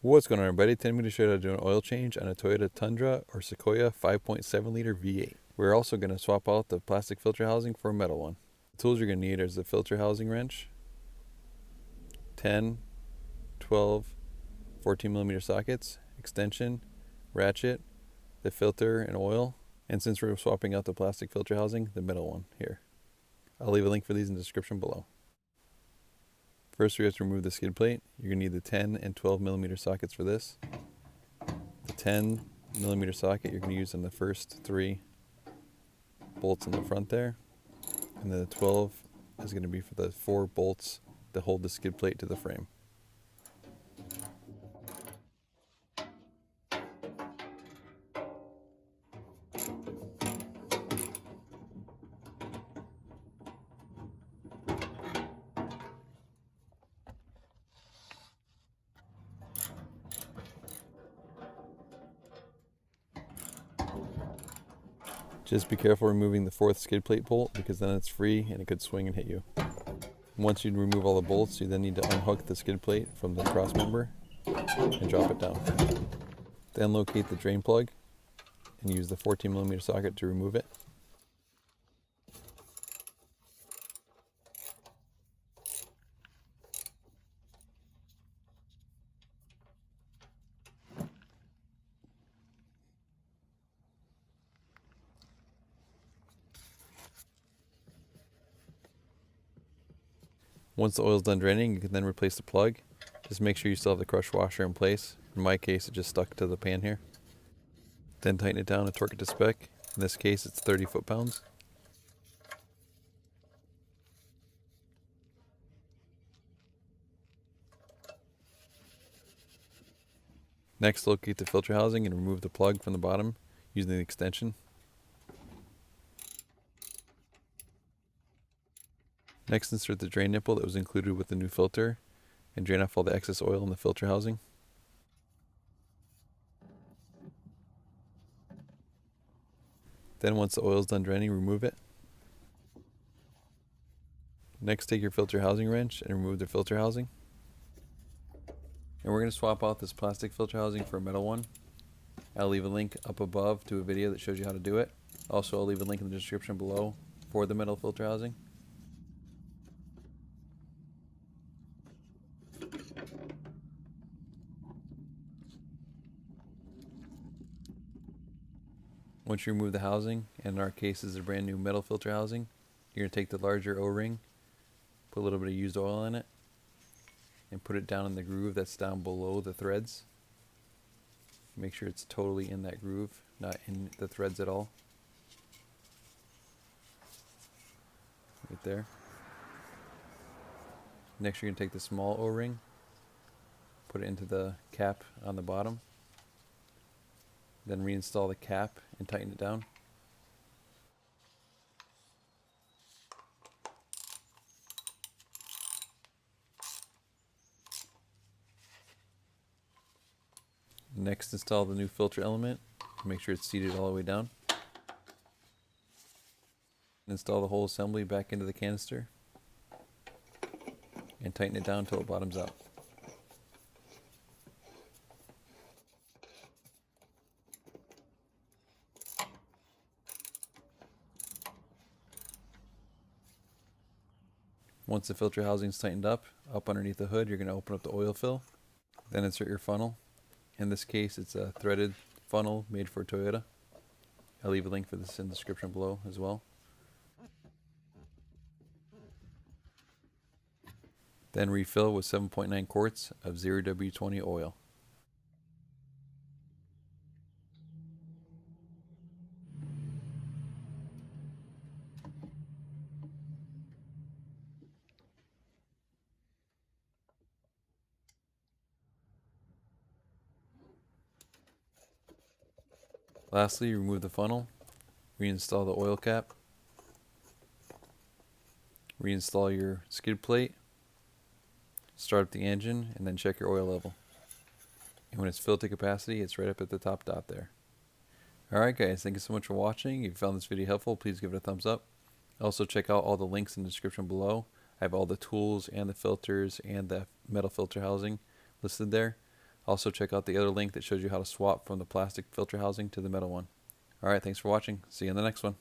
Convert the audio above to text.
What's going on, everybody? Today I'm going to show you how to do an oil change on a Toyota Tundra or Sequoia 5.7 liter V8. We're also going to swap out the plastic filter housing for a metal one. The tools you're going to need is the filter housing wrench, 10, 12, 14 millimeter sockets, extension, ratchet, the filter and oil, and since we're swapping out the plastic filter housing, the metal one here. I'll leave a link for these in the description below. First, we have to remove the skid plate. You're going to need the 10 and 12 millimeter sockets for this. The 10 millimeter socket you're going to use in the first 3 bolts in the front there. And then the 12 is going to be for the 4 bolts that hold the skid plate to the frame. Just be careful removing the 4th skid plate bolt because then it's free and it could swing and hit you. Once you remove all the bolts, you then need to unhook the skid plate from the cross member and drop it down. Then locate the drain plug and use the 14 millimeter socket to remove it. Once the oil is done draining, you can then replace the plug. Just make sure you still have the crush washer in place. In my case, it just stuck to the pan here. Then tighten it down and torque it to spec. In this case, it's 30 foot-pounds. Next, locate the filter housing and remove the plug from the bottom using the extension. Next, insert the drain nipple that was included with the new filter and drain off all the excess oil in the filter housing. Then once the oil is done draining, remove it. Next, take your filter housing wrench and remove the filter housing. And we're going to swap out this plastic filter housing for a metal one. I'll leave a link up above to a video that shows you how to do it. Also, I'll leave a link in the description below for the metal filter housing. Once you remove the housing, and in our case is a brand new metal filter housing, you're going to take the larger O-ring, put a little bit of used oil in it, and put it down in the groove that's down below the threads. Make sure it's totally in that groove, not in the threads at all. Right there. Next, you're going to take the small O-ring, put it into the cap on the bottom, then reinstall the cap and tighten it down. Next, install the new filter element. Make sure it's seated all the way down. Install the whole assembly back into the canister and tighten it down until it bottoms out. Once the filter housing is tightened up underneath the hood, you're going to open up the oil fill. Then insert your funnel. In this case, it's a threaded funnel made for Toyota. I'll leave a link for this in the description below as well. Then refill with 7.9 quarts of 0W20 oil. Lastly, remove the funnel, reinstall the oil cap, reinstall your skid plate, start up the engine, and then check your oil level. And when it's filled to capacity, it's right up at the top dot there. Alright guys, thank you so much for watching. If you found this video helpful, please give it a thumbs up. Also check out all the links in the description below. I have all the tools and the filters and the metal filter housing listed there. Also check out the other link that shows you how to swap from the plastic filter housing to the metal one. Alright, thanks for watching. See you in the next one.